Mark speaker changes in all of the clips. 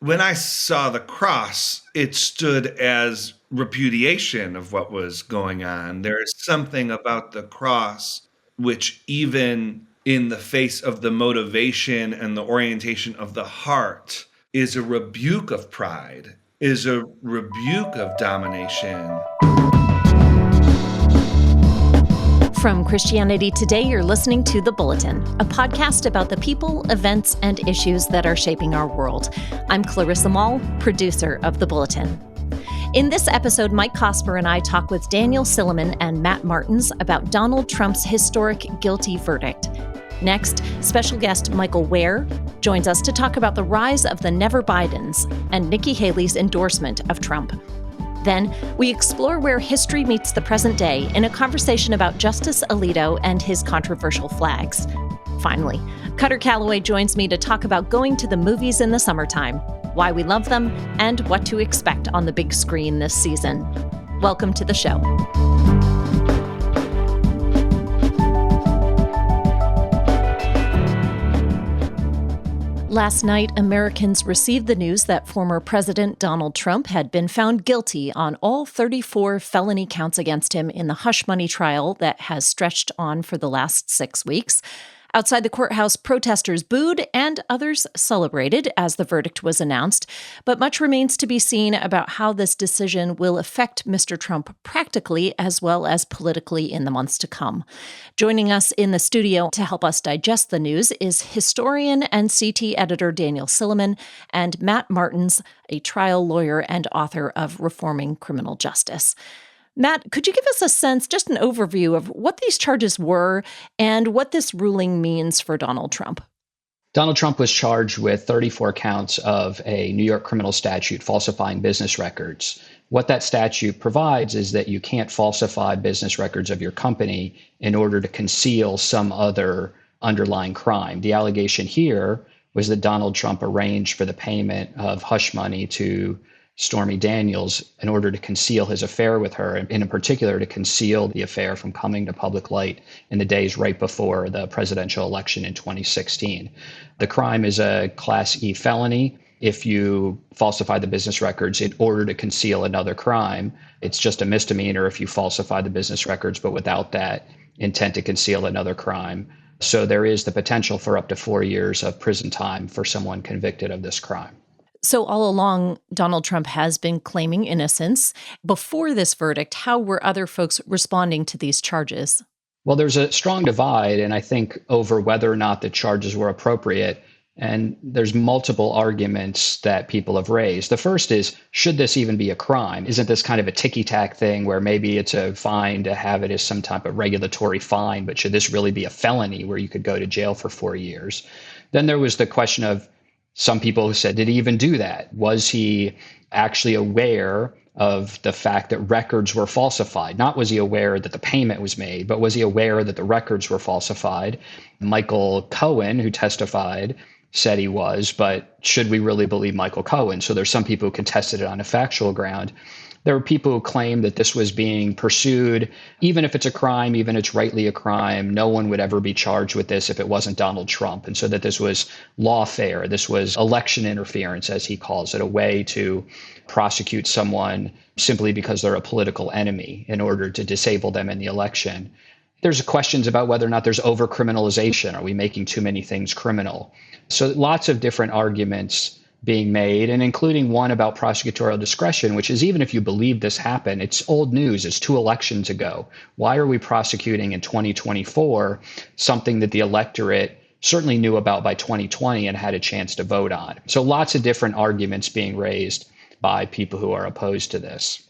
Speaker 1: When I saw the cross, it stood as repudiation of what was going on. There is something about the cross which, even in the face of the motivation and the orientation of the heart, is a rebuke of pride, is a rebuke of domination.
Speaker 2: From Christianity Today, you're listening to The Bulletin, a podcast about the people, events, and issues that are shaping our world. I'm Clarissa Moll, producer of The Bulletin. In this episode, Mike Cosper and I talk with Daniel Silliman and Matt Marten about Donald Trump's historic guilty verdict. Next, special guest Michael Wear joins us to talk about the rise of the Never Bidens and Nikki Haley's endorsement of Trump. Then, we explore where history meets the present day in a conversation about Justice Alito and his controversial flags. Finally, Kutter Callaway joins me to talk about going to the movies in the summertime, why we love them, and what to expect on the big screen this season. Welcome to the show. Last night, Americans received the news that former President Donald Trump had been found guilty on all 34 felony counts against him in the hush money trial that has stretched on for the last 6 weeks. Outside the courthouse, protesters booed and others celebrated as the verdict was announced. But much remains to be seen about how this decision will affect Mr. Trump practically as well as politically in the months to come. Joining us in the studio to help us digest the news is historian and CT editor Daniel Silliman and Matt Marten, a trial lawyer and author of Reforming Criminal Justice. Matt, could you give us a sense, just an overview of what these charges were and what this ruling means for Donald Trump?
Speaker 3: Donald Trump was charged with 34 counts of a New York criminal statute falsifying business records. What that statute provides is that you can't falsify business records of your company in order to conceal some other underlying crime. The allegation here was that Donald Trump arranged for the payment of hush money to Stormy Daniels in order to conceal his affair with her, and in particular to conceal the affair from coming to public light in the days right before the presidential election in 2016. The crime is a Class E felony. If you falsify the business records in order to conceal another crime, it's just a misdemeanor if you falsify the business records, but without that intent to conceal another crime. So there is the potential for up to 4 years of prison time for someone convicted of this crime.
Speaker 2: So all along, Donald Trump has been claiming innocence. Before this verdict, how were other folks responding to these charges?
Speaker 3: Well, there's a strong divide, and I think over whether or not the charges were appropriate. And there's multiple arguments that people have raised. The first is, should this even be a crime? Isn't this kind of a ticky-tack thing where maybe it's a fine to have it as some type of regulatory fine, but should this really be a felony where you could go to jail for 4 years? Then there was the question of, some people who said, did he even do that? Was he actually aware of the fact that records were falsified? Not was he aware that the payment was made, but was he aware that the records were falsified? Michael Cohen, who testified, said he was, but should we really believe Michael Cohen? So there's some people who contested it on a factual ground. There were people who claimed that this was being pursued. Even if it's a crime, even if it's rightly a crime, no one would ever be charged with this if it wasn't Donald Trump. And so that this was lawfare. This was election interference, as he calls it, a way to prosecute someone simply because they're a political enemy in order to disable them in the election. There's questions about whether or not there's over-criminalization. Are we making too many things criminal? So lots of different arguments being made, and including one about prosecutorial discretion, which is, even if you believe this happened, it's old news. It's 2 elections ago. Why are we prosecuting in 2024 something that the electorate certainly knew about by 2020 and had a chance to vote on? So lots of different arguments being raised by people who are opposed to this.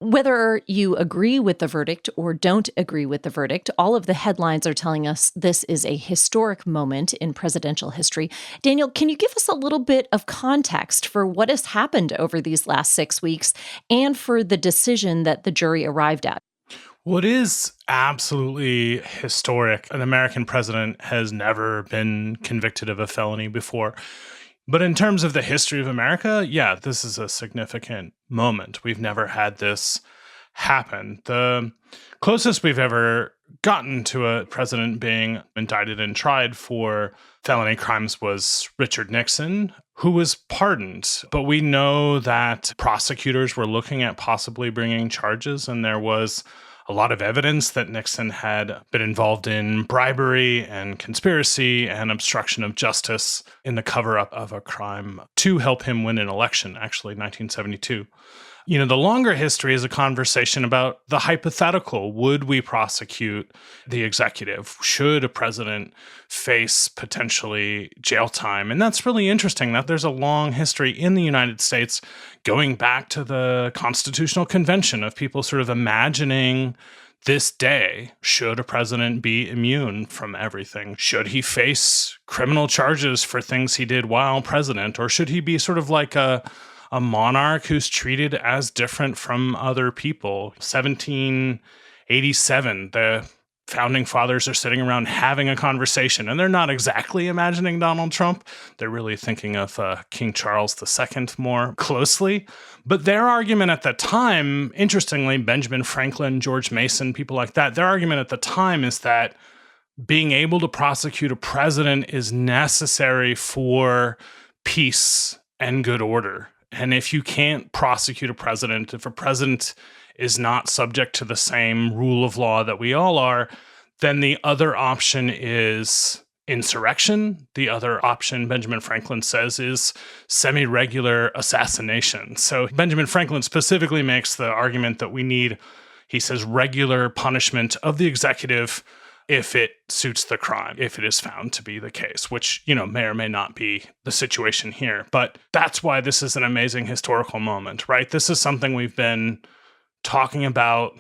Speaker 2: Whether you agree with the verdict or don't agree with the verdict, all of the headlines are telling us this is a historic moment in presidential history. Daniel, can you give us a little bit of context for what has happened over these last 6 weeks and for the decision that the jury arrived at?
Speaker 4: Well, it is absolutely historic. An American president has never been convicted of a felony before. But in terms of the history of America, yeah, this is a significant moment. We've never had this happen. The closest we've ever gotten to a president being indicted and tried for felony crimes was Richard Nixon, who was pardoned. But we know that prosecutors were looking at possibly bringing charges, and there was a lot of evidence that Nixon had been involved in bribery and conspiracy and obstruction of justice in the cover-up of a crime to help him win an election, actually, 1972. The longer history is a conversation about the hypothetical. Would we prosecute the executive? Should a president face potentially jail time? And that's really interesting that there's a long history in the United States going back to the Constitutional Convention of people sort of imagining this day. Should a president be immune from everything? Should he face criminal charges for things he did while president? Or should he be sort of like a monarch who's treated as different from other people? 1787, the founding fathers are sitting around having a conversation, and they're not exactly imagining Donald Trump. They're really thinking of King Charles II more closely. But their argument at the time, interestingly, Benjamin Franklin, George Mason, people like that, their argument at the time is that being able to prosecute a president is necessary for peace and good order. And if you can't prosecute a president, if a president is not subject to the same rule of law that we all are, then the other option is insurrection. The other option, Benjamin Franklin says, is semi-regular assassination. So Benjamin Franklin specifically makes the argument that we need, he says, regular punishment of the executive if it suits the crime, if it is found to be the case, which, may or may not be the situation here. But that's why this is an amazing historical moment, right? This is something we've been talking about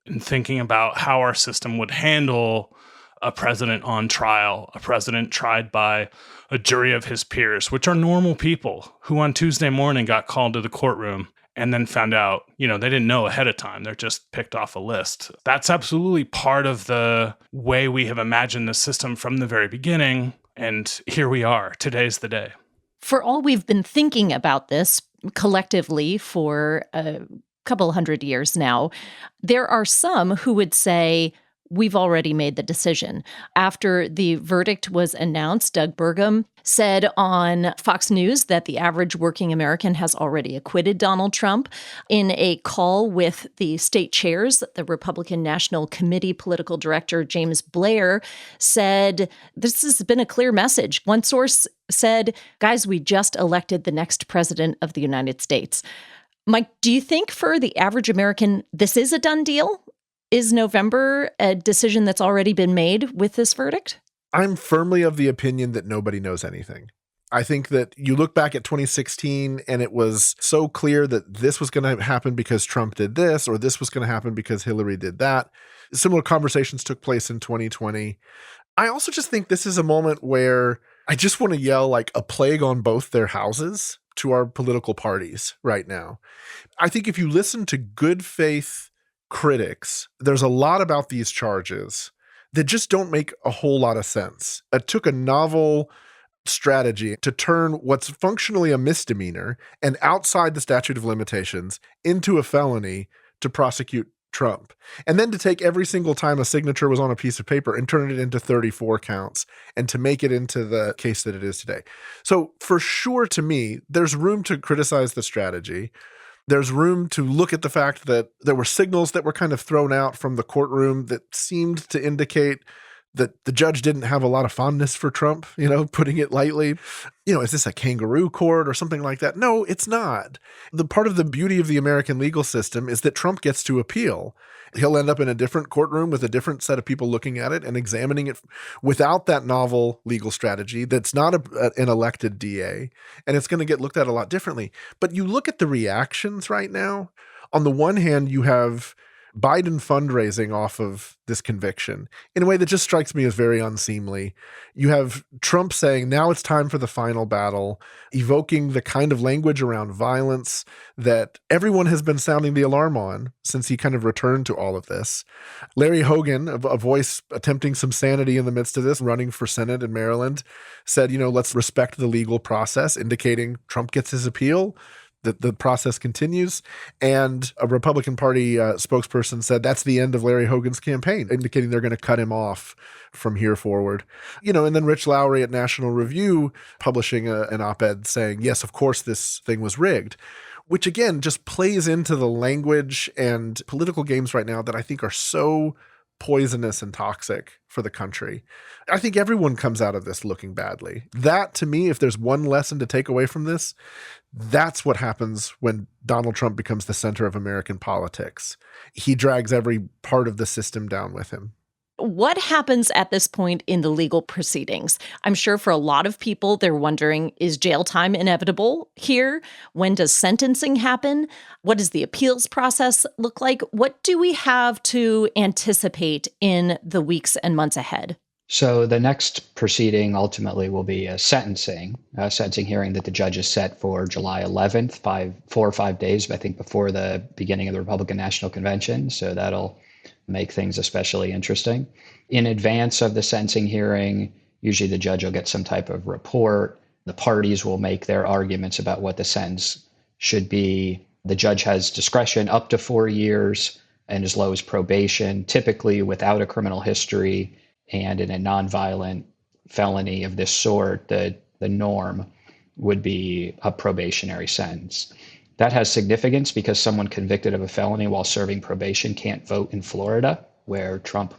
Speaker 4: and thinking about how our system would handle a president on trial, a president tried by a jury of his peers, which are normal people who on Tuesday morning got called to the courtroom and then found out, they didn't know ahead of time. They're just picked off a list. That's absolutely part of the way we have imagined the system from the very beginning. And here we are. Today's the day.
Speaker 2: For all we've been thinking about this collectively for a couple hundred years now, there are some who would say, we've already made the decision. After the verdict was announced, Doug Burgum said on Fox News that the average working American has already acquitted Donald Trump. In a call with the state chairs, the Republican National Committee political director James Blair said, this has been a clear message. One source said, guys, we just elected the next president of the United States. Mike, do you think for the average American, this is a done deal? Is November a decision that's already been made with this verdict?
Speaker 5: I'm firmly of the opinion that nobody knows anything. I think that you look back at 2016 and it was so clear that this was going to happen because Trump did this, or this was going to happen because Hillary did that. Similar conversations took place in 2020. I also just think this is a moment where I just want to yell like a plague on both their houses to our political parties right now. I think if you listen to good faith critics, there's a lot about these charges that just don't make a whole lot of sense. It took a novel strategy to turn what's functionally a misdemeanor and outside the statute of limitations into a felony to prosecute Trump. And then to take every single time a signature was on a piece of paper and turn it into 34 counts and to make it into the case that it is today. So for sure, to me, there's room to criticize the strategy. There's room to look at the fact that there were signals that were kind of thrown out from the courtroom that seemed to indicate that the judge didn't have a lot of fondness for Trump, putting it lightly. Is this a kangaroo court or something like that? No, it's not. The part of the beauty of the American legal system is that Trump gets to appeal. He'll end up in a different courtroom with a different set of people looking at it and examining it without that novel legal strategy that's not an elected DA, and it's going to get looked at a lot differently. But you look at the reactions right now. On the one hand, you have Biden fundraising off of this conviction in a way that just strikes me as very unseemly. You have Trump saying, now it's time for the final battle, evoking the kind of language around violence that everyone has been sounding the alarm on since he kind of returned to all of this. Larry Hogan, a voice attempting some sanity in the midst of this, running for Senate in Maryland, said, let's respect the legal process, indicating Trump gets his appeal. that the process continues. And a Republican Party spokesperson said that's the end of Larry Hogan's campaign, indicating they're going to cut him off from here forward. And then Rich Lowry at National Review publishing an op-ed saying, yes, of course this thing was rigged, which again just plays into the language and political games right now that I think are so poisonous and toxic for the country. I think everyone comes out of this looking badly. That, to me, if there's one lesson to take away from this, that's what happens when Donald Trump becomes the center of American politics. He drags every part of the system down with him.
Speaker 2: What happens at this point in the legal proceedings? I'm sure for a lot of people, they're wondering, is jail time inevitable here? When does sentencing happen? What does the appeals process look like? What do we have to anticipate in the weeks and months ahead?
Speaker 3: So the next proceeding ultimately will be a sentencing hearing that the judge has set for July 11th, 4 or 5 days, I think, before the beginning of the Republican National Convention. So that'll make things especially interesting. In advance of the sentencing hearing, usually the judge will get some type of report. The parties will make their arguments about what the sentence should be. The judge has discretion up to 4 years and as low as probation, typically without a criminal history. And in a nonviolent felony of this sort, the norm would be a probationary sentence. That has significance because someone convicted of a felony while serving probation can't vote in Florida, where Trump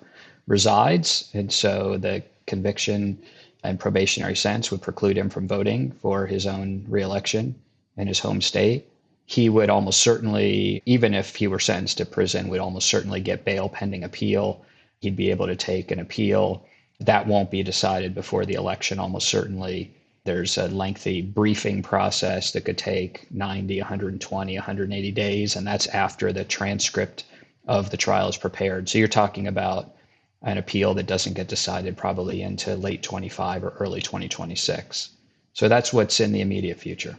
Speaker 3: resides. And so the conviction and probationary sentence would preclude him from voting for his own reelection in his home state. He would almost certainly, even if he were sentenced to prison, would almost certainly get bail pending appeal. He'd be able to take an appeal. That won't be decided before the election, almost certainly. There's a lengthy briefing process that could take 90, 120, 180 days, and that's after the transcript of the trial is prepared. So you're talking about an appeal that doesn't get decided probably into late 25 or early 2026. So that's what's in the immediate future.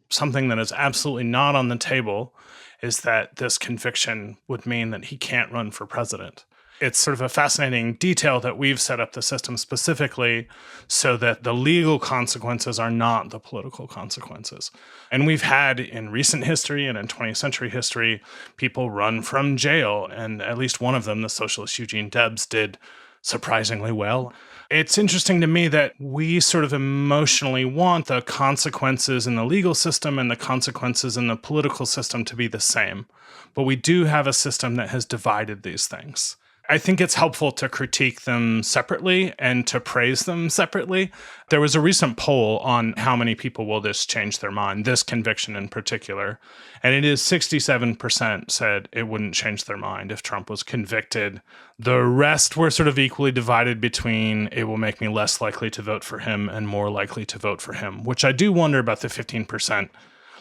Speaker 4: Something that is absolutely not on the table is that this conviction would mean that he can't run for president. It's sort of a fascinating detail that we've set up the system specifically so that the legal consequences are not the political consequences. And we've had in recent history and in 20th century history, people run from jail. And at least one of them, the socialist Eugene Debs, did surprisingly well. It's interesting to me that we sort of emotionally want the consequences in the legal system and the consequences in the political system to be the same. But we do have a system that has divided these things. I think it's helpful to critique them separately and to praise them separately. There was a recent poll on how many people will this change their mind, this conviction in particular. And it is 67% said it wouldn't change their mind if Trump was convicted. The rest were sort of equally divided between it will make me less likely to vote for him and more likely to vote for him, which I do wonder about the 15%.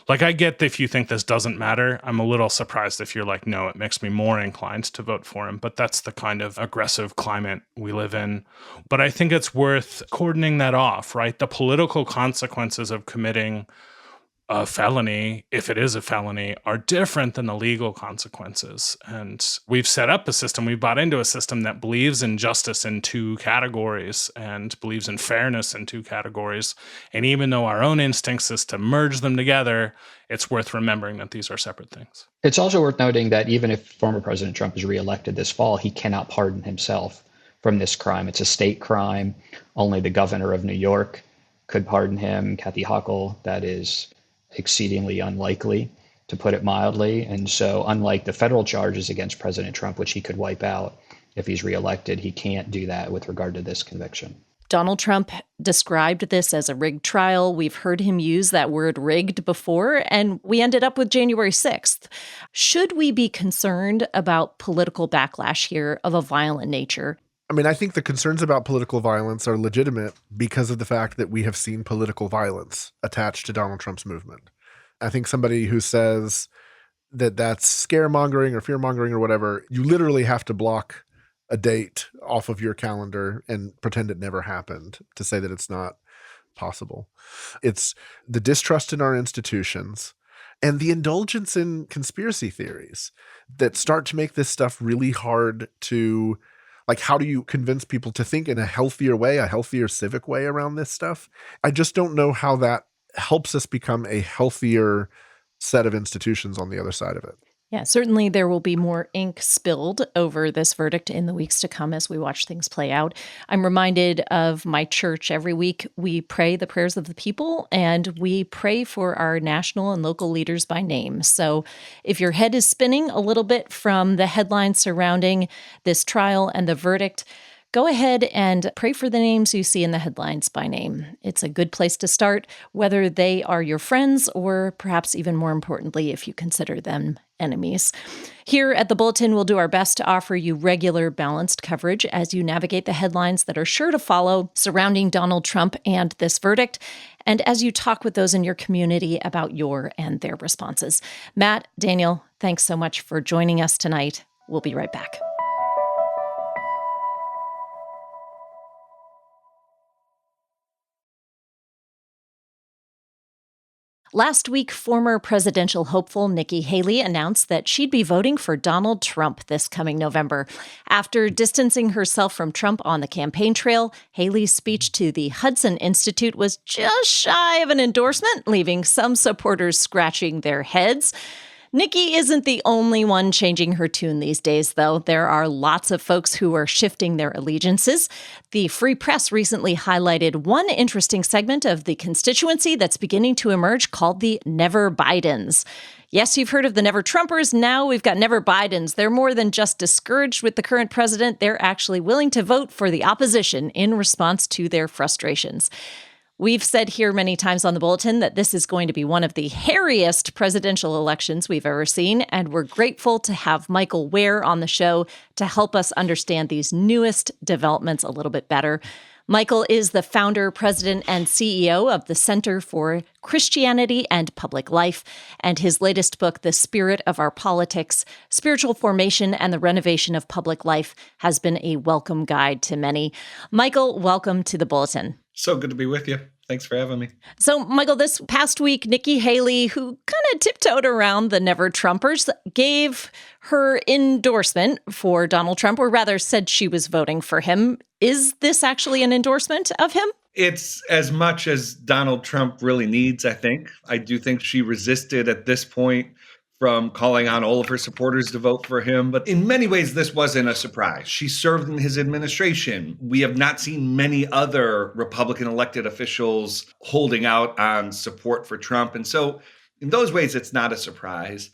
Speaker 4: Like, I get that if you think this doesn't matter. I'm a little surprised if you're like, no, it makes me more inclined to vote for him. But that's the kind of aggressive climate we live in. But I think it's worth cordoning that off, right? The political consequences of committing a felony, if it is a felony, are different than the legal consequences. And we've set up a system, we've bought into a system that believes in justice in two categories and believes in fairness in two categories. And even though our own instincts is to merge them together, it's worth remembering that these are separate things.
Speaker 3: It's also worth noting that even if former President Trump is reelected this fall, he cannot pardon himself from this crime. It's a state crime. Only the governor of New York could pardon him, Kathy Hochul. That is exceedingly unlikely, to put it mildly. And so unlike the federal charges against President Trump, which he could wipe out if he's reelected, he can't do that with regard to this conviction.
Speaker 2: Donald Trump described this as a rigged trial. We've heard him use that word rigged before, and we ended up with January 6th. Should we be concerned about political backlash here of a violent nature?
Speaker 5: I mean, I think the concerns about political violence are legitimate because of the fact that we have seen political violence attached to Donald Trump's movement. I think somebody who says that that's scaremongering or fearmongering or whatever, you literally have to block a date off of your calendar and pretend it never happened to say that it's not possible. It's the distrust in our institutions and the indulgence in conspiracy theories that start to make this stuff really hard to, like, how do you convince people to think in a healthier way, a healthier civic way around this stuff? I just don't know how that helps us become a healthier set of institutions on the other side of it.
Speaker 2: Yeah, certainly there will be more ink spilled over this verdict in the weeks to come as we watch things play out. I'm reminded of my church. Every week we pray the prayers of the people, and we pray for our national and local leaders by name. So if your head is spinning a little bit from the headlines surrounding this trial and the verdict, go ahead and pray for the names you see in the headlines by name. It's a good place to start, whether they are your friends or perhaps even more importantly, if you consider them enemies. Here at the Bulletin, we'll do our best to offer you regular, balanced coverage as you navigate the headlines that are sure to follow surrounding Donald Trump and this verdict, and as you talk with those in your community about your and their responses. Matt, Daniel, thanks so much for joining us tonight. We'll be right back. Last week, former presidential hopeful Nikki Haley announced that she'd be voting for Donald Trump this coming November. After distancing herself from Trump on the campaign trail, Haley's speech to the Hudson Institute was just shy of an endorsement, leaving some supporters scratching their heads. Nikki isn't the only one changing her tune these days, though. There are lots of folks who are shifting their allegiances. The Free Press recently highlighted one interesting segment of the constituency that's beginning to emerge called the Never Bidens. Yes, you've heard of the Never Trumpers. Now we've got Never Bidens. They're more than just discouraged with the current president. They're actually willing to vote for the opposition in response to their frustrations. We've said here many times on the Bulletin that this is going to be one of the hairiest presidential elections we've ever seen, and we're grateful to have Michael Ware on the show to help us understand these newest developments a little bit better. Michael is the founder, president, and CEO of the Center for Christianity and Public Life, and his latest book, The Spirit of Our Politics, Spiritual Formation and the Renovation of Public Life, has been a welcome guide to many. Michael, welcome to the Bulletin.
Speaker 1: So good to be with you. Thanks for having me.
Speaker 2: So, Michael, this past week, Nikki Haley, who kind of tiptoed around the Never Trumpers, gave her endorsement for Donald Trump, or rather said she was voting for him. Is this actually an endorsement of him?
Speaker 1: It's as much as Donald Trump really needs, I think. I do think she resisted at this point from calling on all of her supporters to vote for him. But in many ways, this wasn't a surprise. She served in his administration. We have not seen many other Republican elected officials holding out on support for Trump. And so in those ways, it's not a surprise.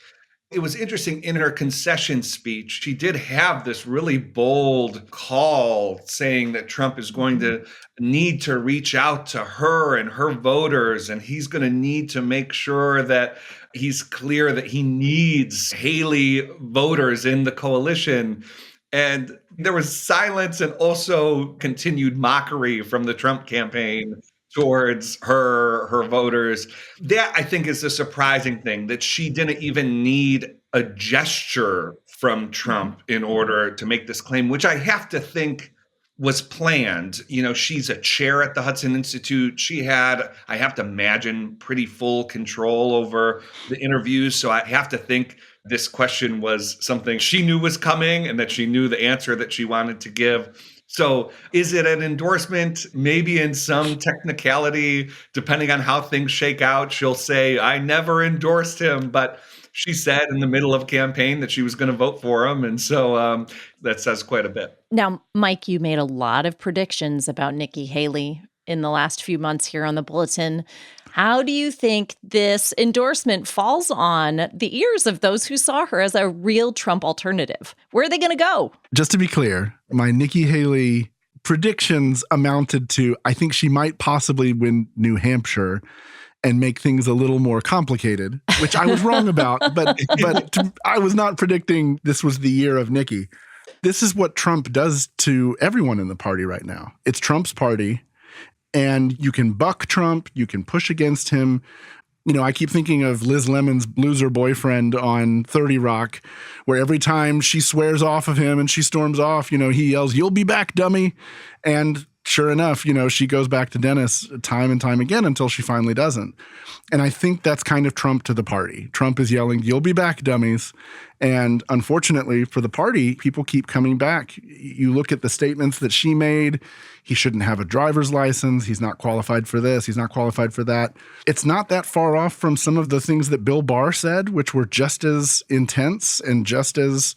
Speaker 1: It was interesting in her concession speech, she did have this really bold call saying that Trump is going to need to reach out to her and her voters, and he's going to need to make sure that he's clear that he needs Haley voters in the coalition. And there was silence and also continued mockery from the Trump campaign towards her voters. That, I think, is the surprising thing, that she didn't even need a gesture from Trump in order to make this claim, which I have to think was planned. You know, she's a chair at the Hudson Institute. She had, I have to imagine, pretty full control over the interviews. So I have to think this question was something she knew was coming and that she knew the answer that she wanted to give. So is it an endorsement? Maybe in some technicality, depending on how things shake out, she'll say, I never endorsed him, but she said in the middle of a campaign that she was going to vote for him. And so that says quite a bit.
Speaker 2: Now, Mike, you made a lot of predictions about Nikki Haley in the last few months here on the Bulletin. How do you think this endorsement falls on the ears of those who saw her as a real Trump alternative? Where are they going to go?
Speaker 5: Just to be clear, my Nikki Haley predictions amounted to, I think she might possibly win New Hampshire and make things a little more complicated, which I was wrong about, but I was not predicting this was the year of Nikki. This is what Trump does to everyone in the party right now. It's Trump's party, and you can buck Trump, you can push against him. You know, I keep thinking of Liz Lemon's loser boyfriend on 30 Rock, where every time she swears off of him and she storms off, you know, he yells, "You'll be back, dummy." And sure enough, she goes back to Dennis time and time again until she finally doesn't. And I think that's kind of Trump to the party. Trump is yelling, "You'll be back, dummies." And unfortunately for the party, people keep coming back. You look at the statements that she made. He shouldn't have a driver's license. He's not qualified for this. He's not qualified for that. It's not that far off from some of the things that Bill Barr said, which were just as intense and just as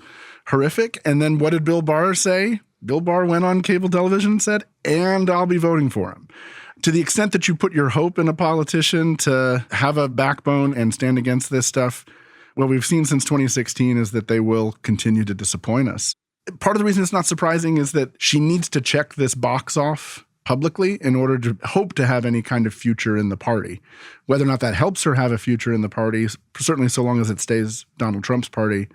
Speaker 5: horrific. And then what did Bill Barr say? Bill Barr went on cable television and said, "And I'll be voting for him." To the extent that you put your hope in a politician to have a backbone and stand against this stuff, what we've seen since 2016 is that they will continue to disappoint us. Part of the reason it's not surprising is that she needs to check this box off publicly in order to hope to have any kind of future in the party. Whether or not that helps her have a future in the party, certainly so long as it stays Donald Trump's party,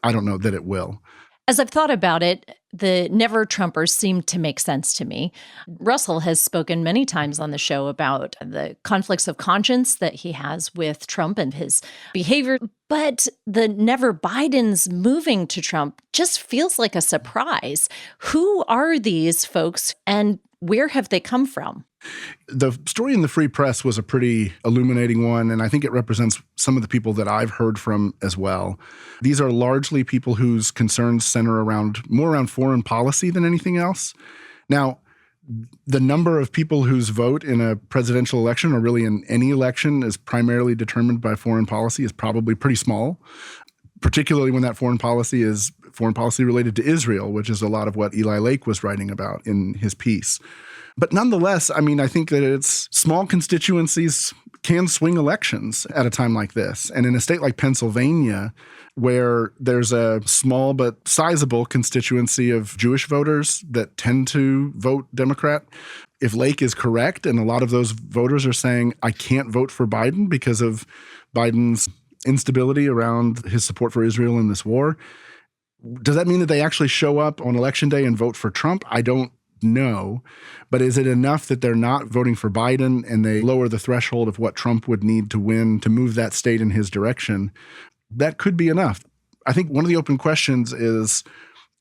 Speaker 5: I don't know that it will.
Speaker 2: As I've thought about it, the never Trumpers seem to make sense to me. Russell has spoken many times on the show about the conflicts of conscience that he has with Trump and his behavior. But the never Bidens moving to Trump just feels like a surprise. Who are these folks and where have they come from?
Speaker 5: The story in the Free Press was a pretty illuminating one, and I think it represents some of the people that I've heard from as well. These are largely people whose concerns center more around foreign policy than anything else. Now, the number of people whose vote in a presidential election, or really in any election, is primarily determined by foreign policy is probably pretty small, particularly when that foreign policy is foreign policy related to Israel, which is a lot of what Eli Lake was writing about in his piece. But nonetheless, I think that it's small constituencies can swing elections at a time like this. And in a state like Pennsylvania, where there's a small but sizable constituency of Jewish voters that tend to vote Democrat, if Lake is correct, and a lot of those voters are saying, "I can't vote for Biden because of Biden's instability around his support for Israel in this war," does that mean that they actually show up on election day and vote for Trump? I don't know. But is it enough that they're not voting for Biden and they lower the threshold of what Trump would need to win to move that state in his direction? That could be enough. I think one of the open questions is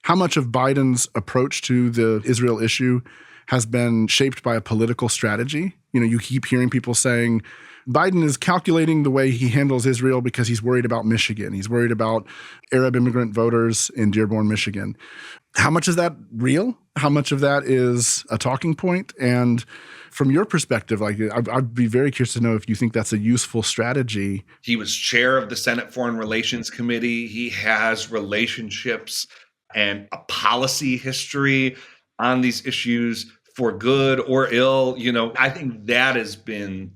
Speaker 5: how much of Biden's approach to the Israel issue has been shaped by a political strategy. You keep hearing people saying Biden is calculating the way he handles Israel because he's worried about Michigan. He's worried about Arab immigrant voters in Dearborn, Michigan. How much is that real? How much of that is a talking point? And from your perspective, I'd be very curious to know if you think that's a useful strategy.
Speaker 1: He was chair of the Senate Foreign Relations Committee. He has relationships and a policy history on these issues for good or ill. I think that has been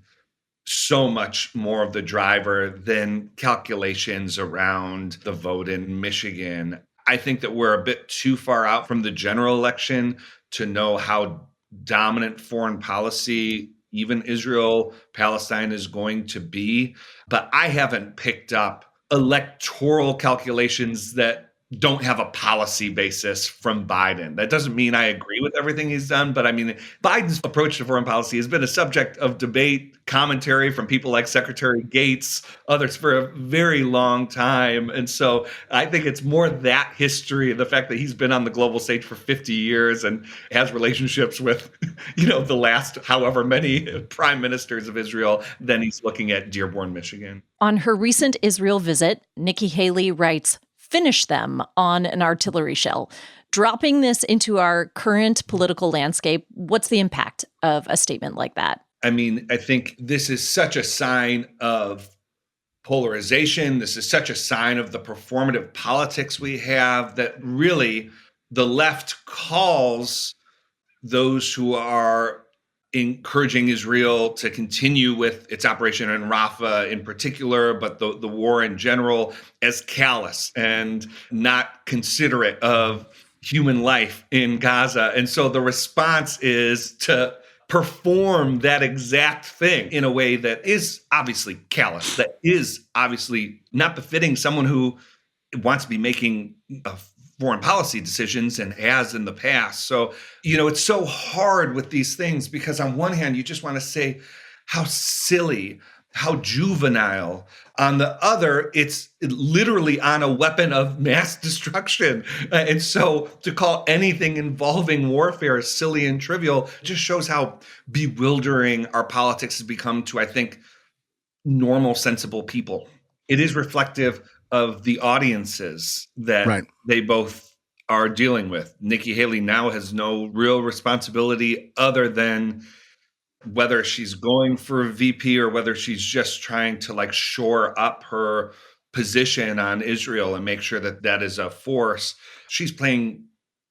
Speaker 1: so much more of the driver than calculations around the vote in Michigan. I think that we're a bit too far out from the general election to know how dominant foreign policy, even Israel, Palestine, is going to be. But I haven't picked up electoral calculations that don't have a policy basis from Biden. That doesn't mean I agree with everything he's done, but Biden's approach to foreign policy has been a subject of debate, commentary from people like Secretary Gates, others for a very long time. And so I think it's more that history, the fact that he's been on the global stage for 50 years and has relationships with, the last however many prime ministers of Israel, than he's looking at Dearborn, Michigan.
Speaker 2: On her recent Israel visit, Nikki Haley writes, "Finish them on an artillery shell." Dropping this into our current political landscape, what's the impact of a statement like that?
Speaker 1: I think this is such a sign of polarization. This is such a sign of the performative politics we have that really the left calls those who are encouraging Israel to continue with its operation in Rafah in particular, but the war in general, as callous and not considerate of human life in Gaza. And so the response is to perform that exact thing in a way that is obviously callous, that is obviously not befitting someone who wants to be making foreign policy decisions and has in the past. So, it's so hard with these things because on one hand, you just want to say how silly how juvenile. On the other, it's literally on a weapon of mass destruction. And so to call anything involving warfare silly and trivial just shows how bewildering our politics has become to, I think, normal, sensible people. It is reflective of the audiences that
Speaker 5: Right.
Speaker 1: they both are dealing with. Nikki Haley now has no real responsibility other than whether she's going for a VP or whether she's just trying to like shore up her position on Israel and make sure that that is a force. She's playing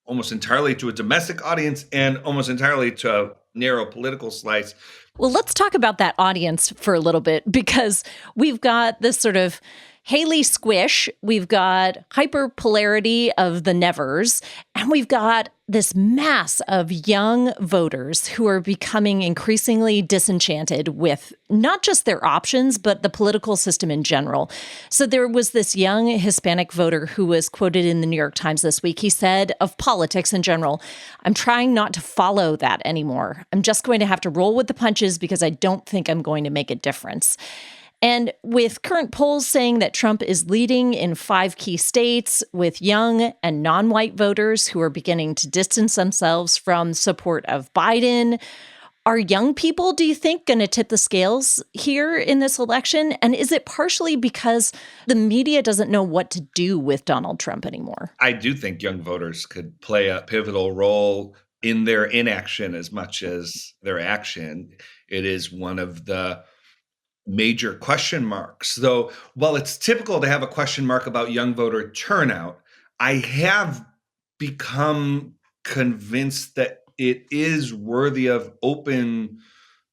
Speaker 1: almost entirely to a domestic audience and almost entirely to a narrow political slice.
Speaker 2: Well, let's talk about that audience for a little bit, because we've got this sort of Haley squish, we've got hyperpolarity of the nevers, and we've got this mass of young voters who are becoming increasingly disenchanted with not just their options, but the political system in general. So there was this young Hispanic voter who was quoted in the New York Times this week. He said of politics in general, "I'm trying not to follow that anymore. I'm just going to have to roll with the punches because I don't think I'm going to make a difference." And with current polls saying that Trump is leading in 5 key states, with young and non-white voters who are beginning to distance themselves from support of Biden, are young people, do you think, going to tip the scales here in this election? And is it partially because the media doesn't know what to do with Donald Trump anymore?
Speaker 1: I do think young voters could play a pivotal role in their inaction as much as their action. It is one of the major question marks. Though, while it's typical to have a question mark about young voter turnout, I have become convinced that it is worthy of open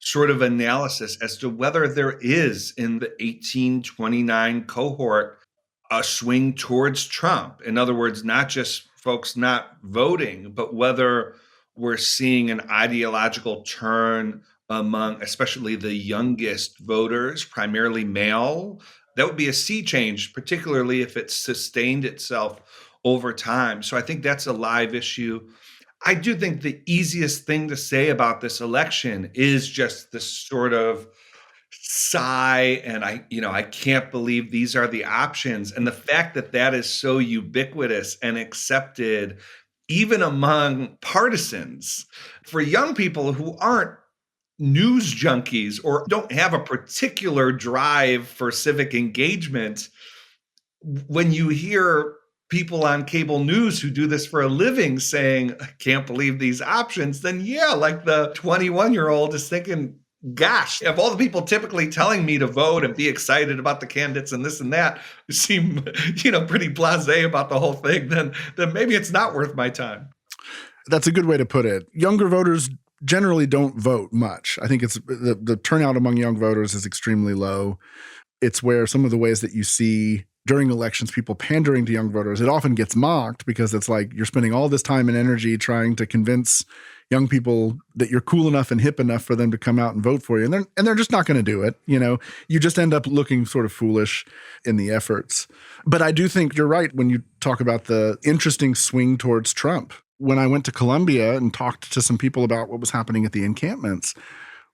Speaker 1: sort of analysis as to whether there is in the 1829 cohort a swing towards Trump. In other words, not just folks not voting, but whether we're seeing an ideological turn among especially the youngest voters, primarily male. That would be a sea change, particularly if it's sustained itself over time. So I think that's a live issue. I do think the easiest thing to say about this election is just this sort of sigh and I can't believe these are the options. And the fact that that is so ubiquitous and accepted even among partisans for young people who aren't news junkies or don't have a particular drive for civic engagement. When you hear people on cable news who do this for a living saying, "I can't believe these options," then yeah, like the 21-year-old is thinking, gosh, if all the people typically telling me to vote and be excited about the candidates and this and that seem, pretty blasé about the whole thing, then maybe it's not worth my time.
Speaker 5: That's a good way to put it. Younger voters generally don't vote much. I think it's the turnout among young voters is extremely low. It's where some of the ways that you see during elections, people pandering to young voters, it often gets mocked because it's like you're spending all this time and energy trying to convince young people that you're cool enough and hip enough for them to come out and vote for you. And they're just not going to do it. You just end up looking sort of foolish in the efforts. But I do think you're right when you talk about the interesting swing towards Trump. When I went to Columbia and talked to some people about what was happening at the encampments,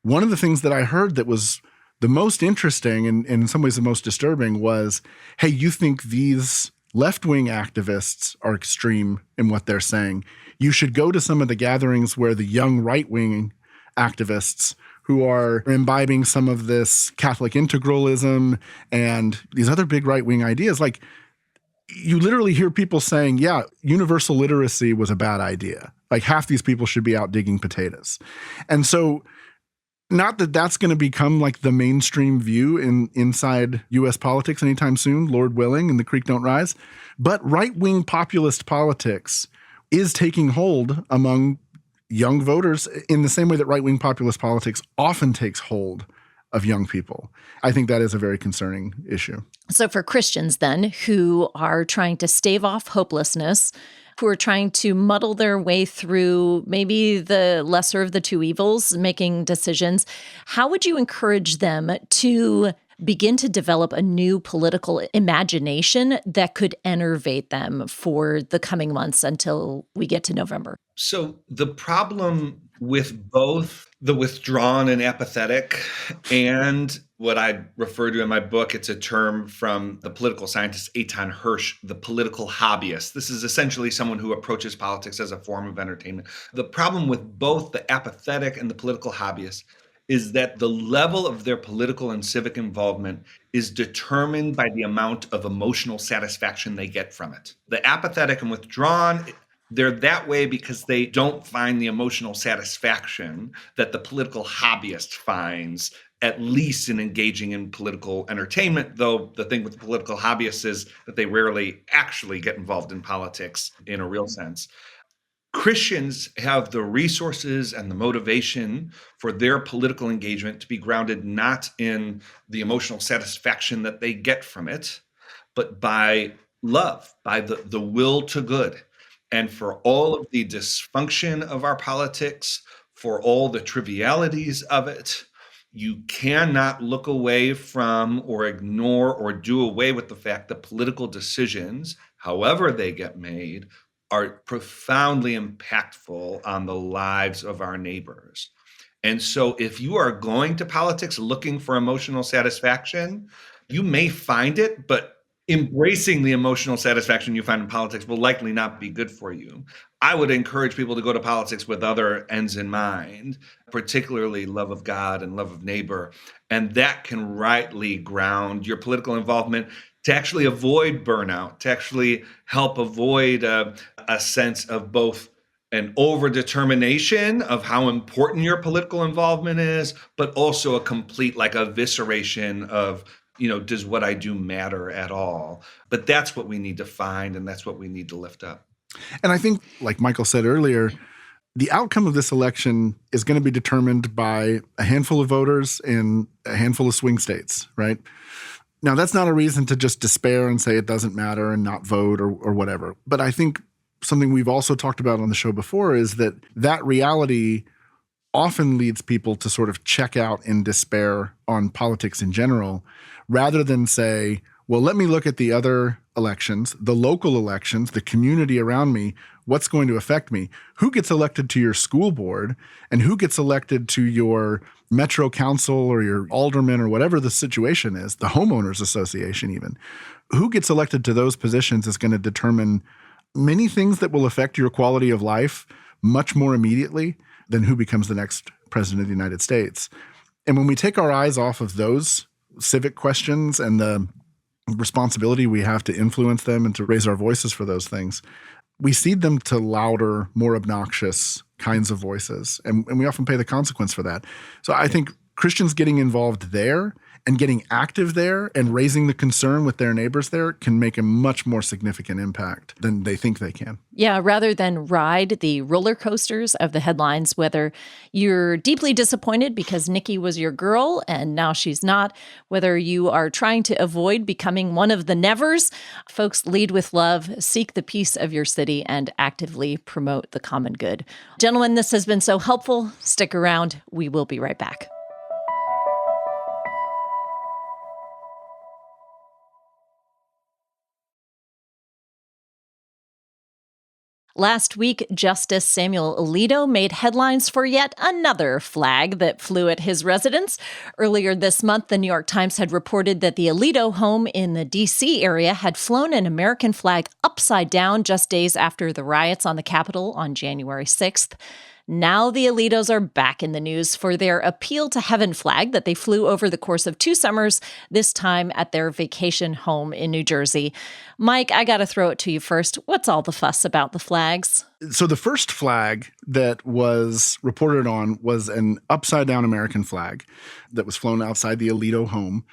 Speaker 5: one of the things that I heard that was the most interesting and in some ways the most disturbing was, hey, you think these left-wing activists are extreme in what they're saying. You should go to some of the gatherings where the young right-wing activists who are imbibing some of this Catholic integralism and these other big right-wing ideas, like you literally hear people saying, yeah, universal literacy was a bad idea. Like half these people should be out digging potatoes. And so not that that's going to become like the mainstream view inside U.S. politics anytime soon, Lord willing, and the creek don't rise. But right-wing populist politics is taking hold among young voters in the same way that right-wing populist politics often takes hold of young people. I think that is a very concerning issue.
Speaker 2: So for Christians then, who are trying to stave off hopelessness, who are trying to muddle their way through maybe the lesser of the two evils, making decisions, how would you encourage them to begin to develop a new political imagination that could enervate them for the coming months until we get to November?
Speaker 1: So the problem with both the withdrawn and apathetic and what I refer to in my book, it's a term from the political scientist Eitan Hirsch, the political hobbyist. This is essentially someone who approaches politics as a form of entertainment. The problem with both the apathetic and the political hobbyist is that the level of their political and civic involvement is determined by the amount of emotional satisfaction they get from it. The apathetic and withdrawn, they're that way because they don't find the emotional satisfaction that the political hobbyist finds, at least in engaging in political entertainment, though the thing with the political hobbyists is that they rarely actually get involved in politics in a real sense. Christians have the resources and the motivation for their political engagement to be grounded not in the emotional satisfaction that they get from it, but by love, by the will to good. And for all of the dysfunction of our politics, for all the trivialities of it, you cannot look away from or ignore or do away with the fact that political decisions, however they get made, are profoundly impactful on the lives of our neighbors. And so if you are going to politics looking for emotional satisfaction, you may find it, but embracing the emotional satisfaction you find in politics will likely not be good for you. I would encourage people to go to politics with other ends in mind, particularly love of God and love of neighbor. And that can rightly ground your political involvement to actually avoid burnout, to actually help avoid a sense of both an overdetermination of how important your political involvement is, but also a complete evisceration of, does what I do matter at all? But that's what we need to find, and that's what we need to lift up.
Speaker 5: And I think, like Michael said earlier, the outcome of this election is going to be determined by a handful of voters in a handful of swing states, right? Now, that's not a reason to just despair and say it doesn't matter and not vote or whatever. But I think something we've also talked about on the show before is that reality often leads people to sort of check out in despair on politics in general, rather than say, well, let me look at the other elections, the local elections, the community around me, what's going to affect me, who gets elected to your school board, and who gets elected to your metro council or your alderman or whatever the situation is, the homeowners association even. Who gets elected to those positions is going to determine many things that will affect your quality of life much more immediately than who becomes the next president of the United States. And when we take our eyes off of those civic questions and the responsibility we have to influence them and to raise our voices for those things, we cede them to louder, more obnoxious kinds of voices. And we often pay the consequence for that. So I think Christians getting involved there and getting active there and raising the concern with their neighbors there can make a much more significant impact than they think they can.
Speaker 2: Yeah, rather than ride the roller coasters of the headlines, whether you're deeply disappointed because Nikki was your girl and now she's not, whether you are trying to avoid becoming one of the nevers, folks, lead with love, seek the peace of your city, and actively promote the common good. Gentlemen, this has been so helpful. Stick around. We will be right back. Last week, Justice Samuel Alito made headlines for yet another flag that flew at his residence. Earlier this month, the New York Times had reported that the Alito home in the D.C. area had flown an American flag upside down just days after the riots on the Capitol on January 6th. Now the Alitos are back in the news for their Appeal to Heaven flag that they flew over the course of 2 summers, this time at their vacation home in New Jersey. Mike, I got to throw it to you first. What's all the fuss about the flags?
Speaker 5: So the first flag that was reported on was an upside-down American flag that was flown outside the Alito home.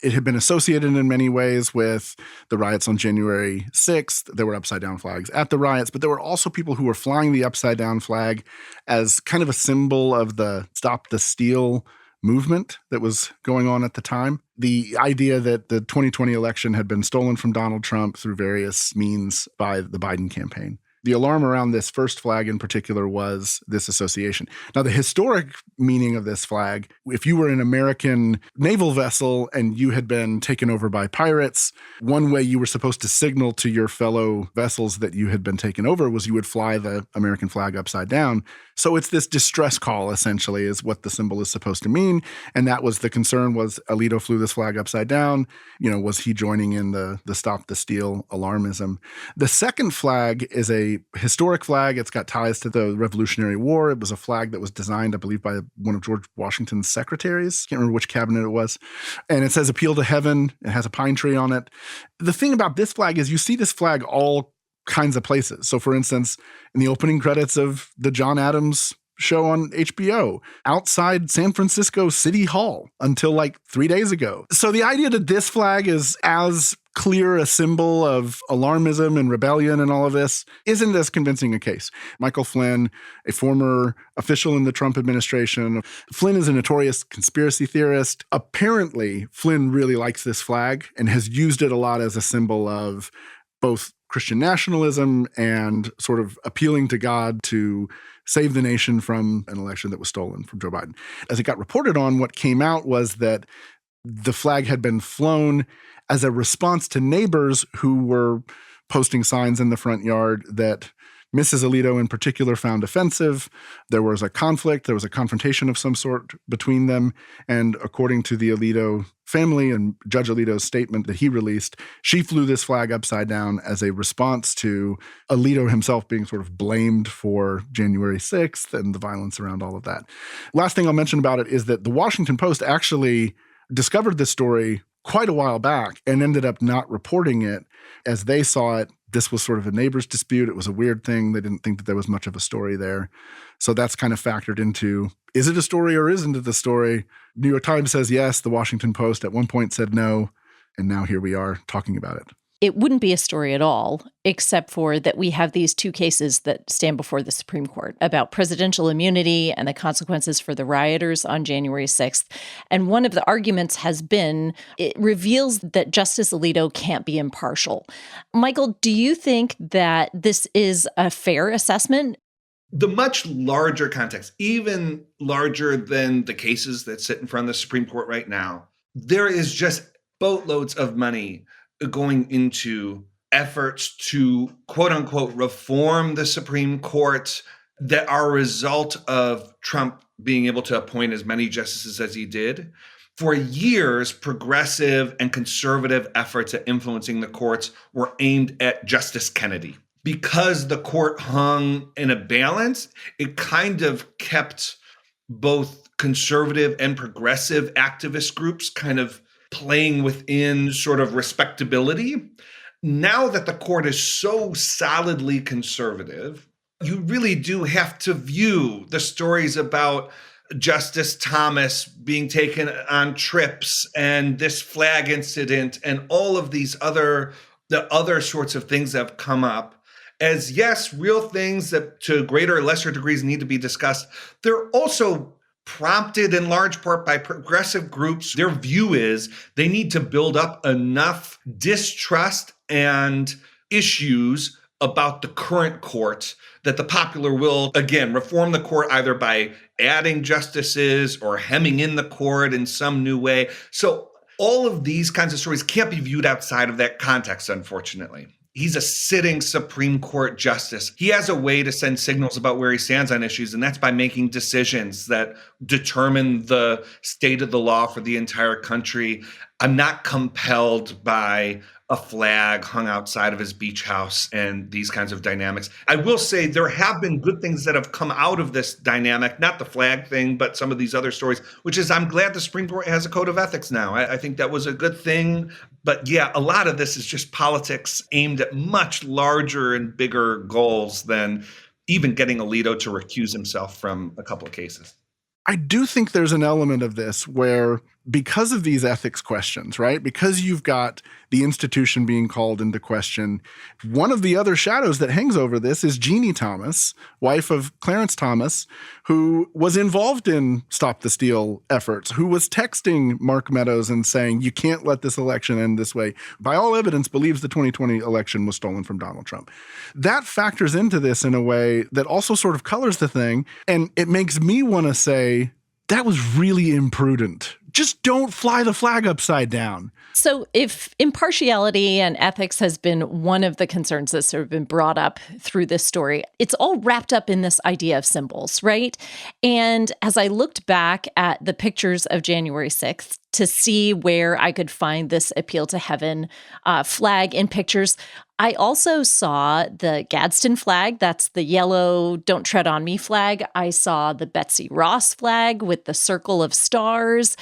Speaker 5: It had been associated in many ways with the riots on January 6th. There were upside-down flags at the riots, but there were also people who were flying the upside-down flag as kind of a symbol of the Stop the Steal movement that was going on at the time. The idea that the 2020 election had been stolen from Donald Trump through various means by the Biden campaign. The alarm around this first flag in particular was this association. Now, the historic meaning of this flag, if you were an American naval vessel and you had been taken over by pirates, one way you were supposed to signal to your fellow vessels that you had been taken over was you would fly the American flag upside down. So it's this distress call, essentially, is what the symbol is supposed to mean. And that was the concern, was Alito flew this flag upside down. Was he joining in the stop the steal alarmism? The second flag is a historic flag. It's got ties to the Revolutionary War. It was a flag that was designed, I believe, by one of George Washington's secretaries. Can't remember which cabinet it was. And it says appeal to heaven. It has a pine tree on it. The thing about this flag is you see this flag all kinds of places. So for instance, in the opening credits of the John Adams show on HBO, outside San Francisco City Hall until like 3 days ago. So the idea that this flag is as clear a symbol of alarmism and rebellion and all of this isn't as convincing a case. Michael Flynn, a former official in the Trump administration, Flynn is a notorious conspiracy theorist. Apparently, Flynn really likes this flag and has used it a lot as a symbol of both Christian nationalism and sort of appealing to God to save the nation from an election that was stolen from Joe Biden. As it got reported on, what came out was that the flag had been flown as a response to neighbors who were posting signs in the front yard that Mrs. Alito in particular found offensive. There was a conflict. There was a confrontation of some sort between them. And according to the Alito family and Judge Alito's statement that he released, she flew this flag upside down as a response to Alito himself being sort of blamed for January 6th and the violence around all of that. Last thing I'll mention about it is that the Washington Post actually discovered this story quite a while back and ended up not reporting it. As they saw it, this was sort of a neighbor's dispute. It was a weird thing. They didn't think that there was much of a story there. So that's kind of factored into, is it a story or isn't it a story? New York Times says yes. The Washington Post at one point said no. And now here we are talking about it.
Speaker 2: It wouldn't be a story at all, except for that we have these two cases that stand before the Supreme Court about presidential immunity and the consequences for the rioters on January 6th. And one of the arguments has been, it reveals that Justice Alito can't be impartial. Michael, do you think that this is a fair assessment?
Speaker 1: The much larger context, even larger than the cases that sit in front of the Supreme Court right now, there is just boatloads of money going into efforts to, quote unquote, reform the Supreme Court that are a result of Trump being able to appoint as many justices as he did. For years, progressive and conservative efforts at influencing the courts were aimed at Justice Kennedy. Because the court hung in a balance, it kind of kept both conservative and progressive activist groups kind of playing within sort of respectability. Now that the court is so solidly conservative, you really do have to view the stories about Justice Thomas being taken on trips and this flag incident and all of the other sorts of things that have come up as, yes, real things that to greater or lesser degrees need to be discussed. They're also prompted in large part by progressive groups. Their view is they need to build up enough distrust and issues about the current court that the popular will, again, reform the court either by adding justices or hemming in the court in some new way. So all of these kinds of stories can't be viewed outside of that context, unfortunately. He's a sitting Supreme Court justice. He has a way to send signals about where he stands on issues, and that's by making decisions that determine the state of the law for the entire country. I'm not compelled by a flag hung outside of his beach house and these kinds of dynamics. I will say there have been good things that have come out of this dynamic, not the flag thing, but some of these other stories, which is I'm glad the Supreme Court has a code of ethics now. I think that was a good thing. But yeah, a lot of this is just politics aimed at much larger and bigger goals than even getting Alito to recuse himself from a couple of cases.
Speaker 5: I do think there's an element of this where because of these ethics questions, right? Because you've got the institution being called into question, one of the other shadows that hangs over this is Jeannie Thomas, wife of Clarence Thomas, who was involved in Stop the Steal efforts, who was texting Mark Meadows and saying, you can't let this election end this way. By all evidence, believes the 2020 election was stolen from Donald Trump. That factors into this in a way that also sort of colors the thing. And it makes me want to say, that was really imprudent. Just don't fly the flag upside down.
Speaker 2: So if impartiality and ethics has been one of the concerns that's sort of been brought up through this story, it's all wrapped up in this idea of symbols, right? And as I looked back at the pictures of January 6th to see where I could find this appeal to heaven flag in pictures, I also saw the Gadsden flag. That's the yellow "Don't Tread on Me" flag. I saw the Betsy Ross flag with the circle of stars.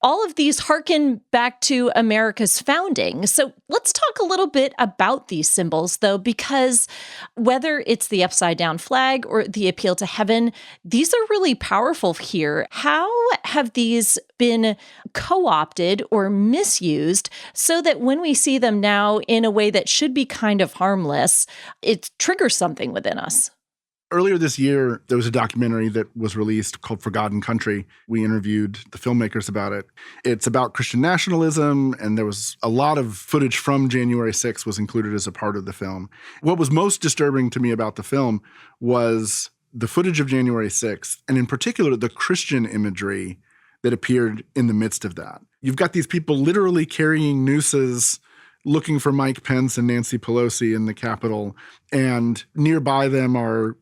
Speaker 2: All of these harken back to America's founding. So let's talk a little bit about these symbols, though, because whether it's the upside down flag or the appeal to heaven, these are really powerful here. How have these been co-opted or misused so that when we see them now in a way that should be kind of harmless, it triggers something within us?
Speaker 5: Earlier this year, there was a documentary that was released called Forgotten Country. We interviewed the filmmakers about it. It's about Christian nationalism, and there was a lot of footage from January 6th was included as a part of the film. What was most disturbing to me about the film was the footage of January 6th, and in particular, the Christian imagery that appeared in the midst of that. You've got these people literally carrying nooses, looking for Mike Pence and Nancy Pelosi in the Capitol. And nearby them are,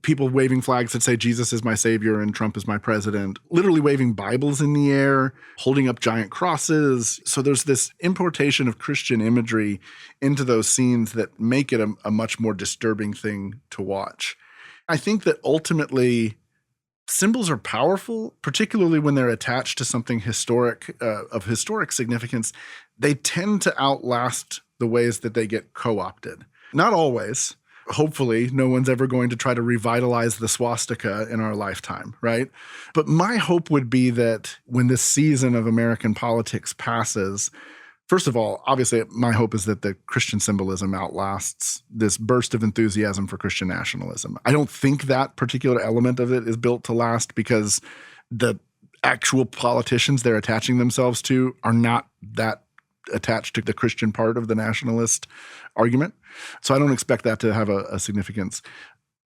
Speaker 5: people waving flags that say Jesus is my savior and Trump is my president, literally waving Bibles in the air, holding up giant crosses. So there's this importation of Christian imagery into those scenes that make it a much more disturbing thing to watch. I think that ultimately symbols are powerful, particularly when they're attached to something historic, of historic significance. They tend to outlast the ways that they get co-opted. Not always. Hopefully, no one's ever going to try to revitalize the swastika in our lifetime, right? But my hope would be that when this season of American politics passes, first of all, obviously, my hope is that the Christian symbolism outlasts this burst of enthusiasm for Christian nationalism. I don't think that particular element of it is built to last because the actual politicians they're attaching themselves to are not that attached to the Christian part of the nationalist argument. So I don't expect that to have a significance.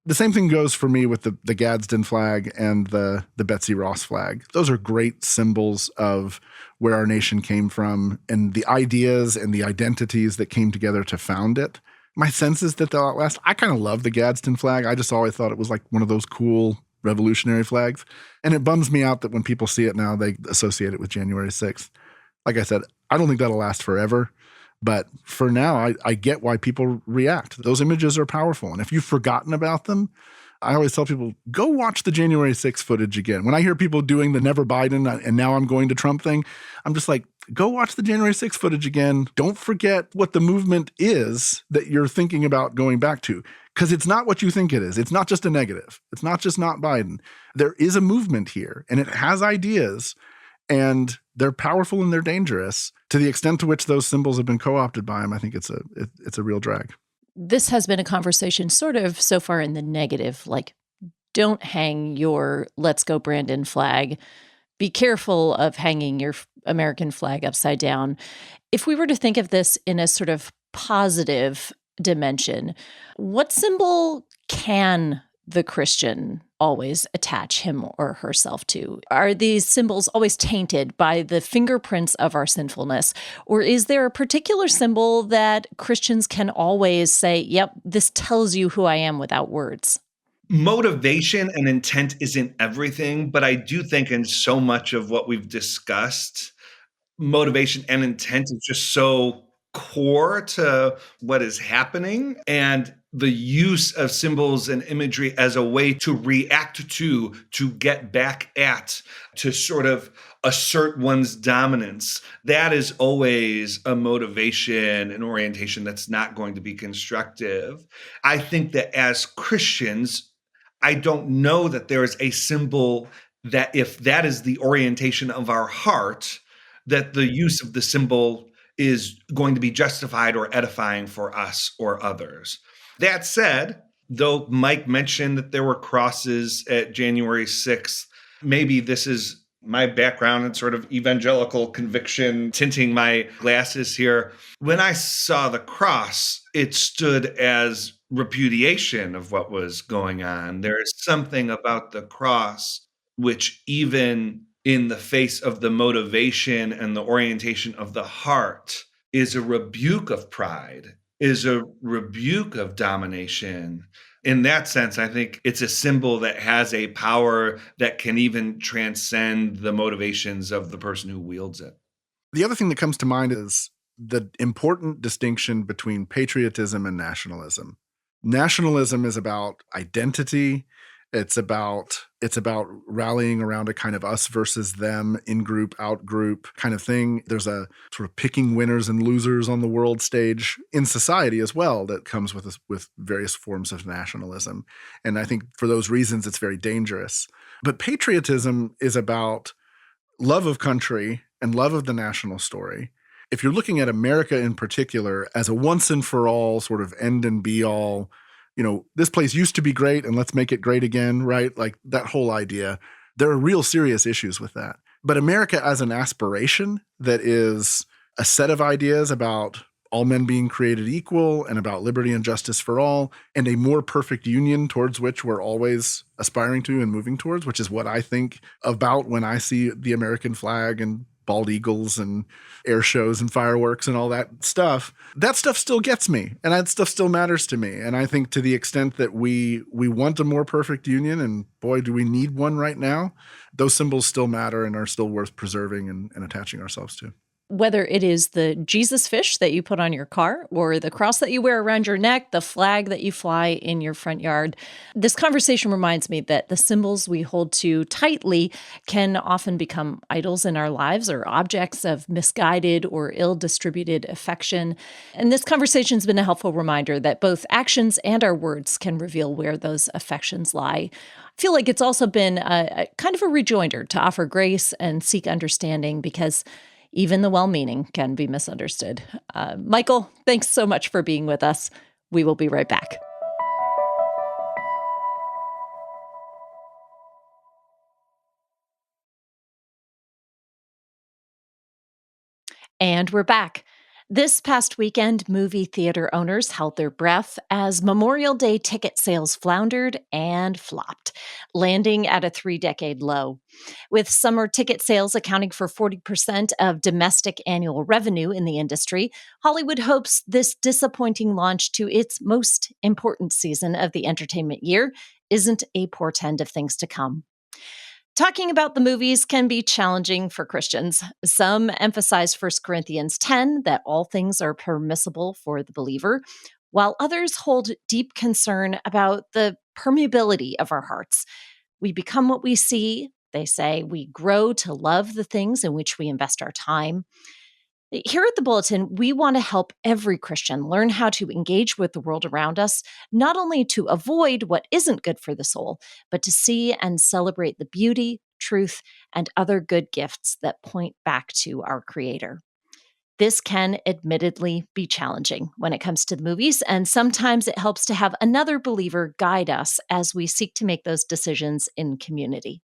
Speaker 5: The same thing goes for me with the Gadsden flag and the Betsy Ross flag. Those are great symbols of where our nation came from and the ideas and the identities that came together to found it. My sense is that they'll outlast. I kind of love the Gadsden flag. I just always thought it was like one of those cool revolutionary flags. And it bums me out that when people see it now, they associate it with January 6th. Like I said, I don't think that'll last forever. But for now, I get why people react. Those images are powerful. And if you've forgotten about them, I always tell people, go watch the January 6th footage again. When I hear people doing the never Biden and now I'm going to Trump thing, I'm just like, go watch the January 6th footage again. Don't forget what the movement is that you're thinking about going back to. Because it's not what you think it is. It's not just a negative. It's not just not Biden. There is a movement here, and it has ideas. And they're powerful and they're dangerous. To the extent to which those symbols have been co-opted by them, I think it's a real drag.
Speaker 2: This has been a conversation sort of so far in the negative, like don't hang your "Let's Go Brandon" flag. Be careful of hanging your American flag upside down. If we were to think of this in a sort of positive dimension, what symbol can the Christian always attach him or herself to? Are these symbols always tainted by the fingerprints of our sinfulness? Or is there a particular symbol that Christians can always say, yep, this tells you who I am without words?
Speaker 1: Motivation and intent isn't everything, but I do think in so much of what we've discussed, motivation and intent is just so core to what is happening. And the use of symbols and imagery as a way to react to get back at, to sort of assert one's dominance, that is always a motivation and orientation that's not going to be constructive. I think that as Christians, I don't know that there is a symbol that if that is the orientation of our heart, that the use of the symbol is going to be justified or edifying for us or others. That said, though Mike mentioned that there were crosses at January 6th, maybe this is my background and sort of evangelical conviction tinting my glasses here. When I saw the cross, it stood as repudiation of what was going on. There is something about the cross which, even in the face of the motivation and the orientation of the heart, is a rebuke of pride, is a rebuke of domination. In that sense, I think it's a symbol that has a power that can even transcend the motivations of the person who wields it.
Speaker 5: The other thing that comes to mind is the important distinction between patriotism and nationalism. Nationalism is about identity. It's about rallying around a kind of us versus them, in-group, out-group kind of thing. There's a sort of picking winners and losers on the world stage in society as well that comes with various forms of nationalism. And I think for those reasons, it's very dangerous. But patriotism is about love of country and love of the national story. If you're looking at America in particular as a once and for all sort of end and be all, this place used to be great and let's make it great again, right? Like that whole idea. There are real serious issues with that. But America as an aspiration that is a set of ideas about all men being created equal and about liberty and justice for all and a more perfect union towards which we're always aspiring to and moving towards, which is what I think about when I see the American flag and bald eagles and air shows and fireworks and all that stuff still gets me, and that stuff still matters to me. And I think to the extent that we want a more perfect union, and boy, do we need one right now, those symbols still matter and are still worth preserving and attaching ourselves to.
Speaker 2: Whether it is the Jesus fish that you put on your car or the cross that you wear around your neck, the flag that you fly in your front yard, this conversation reminds me that the symbols we hold to tightly can often become idols in our lives or objects of misguided or ill-distributed affection. And this conversation has been a helpful reminder that both actions and our words can reveal where those affections lie. I feel like it's also been a kind of a rejoinder to offer grace and seek understanding, because even the well-meaning can be misunderstood. Michael, thanks so much for being with us. We will be right back. And we're back. This past weekend, movie theater owners held their breath as Memorial Day ticket sales floundered and flopped, landing at a 3-decade low. With summer ticket sales accounting for 40% of domestic annual revenue in the industry, Hollywood hopes this disappointing launch to its most important season of the entertainment year isn't a portend of things to come. Talking about the movies can be challenging for Christians. Some emphasize 1 Corinthians 10, that all things are permissible for the believer, while others hold deep concern about the permeability of our hearts. We become what we see, they say. We grow to love the things in which we invest our time. Here at the Bulletin, we want to help every Christian learn how to engage with the world around us, not only to avoid what isn't good for the soul, but to see and celebrate the beauty, truth, and other good gifts that point back to our Creator. This can admittedly be challenging when it comes to the movies, and sometimes it helps to have another believer guide us as we seek to make those decisions in community.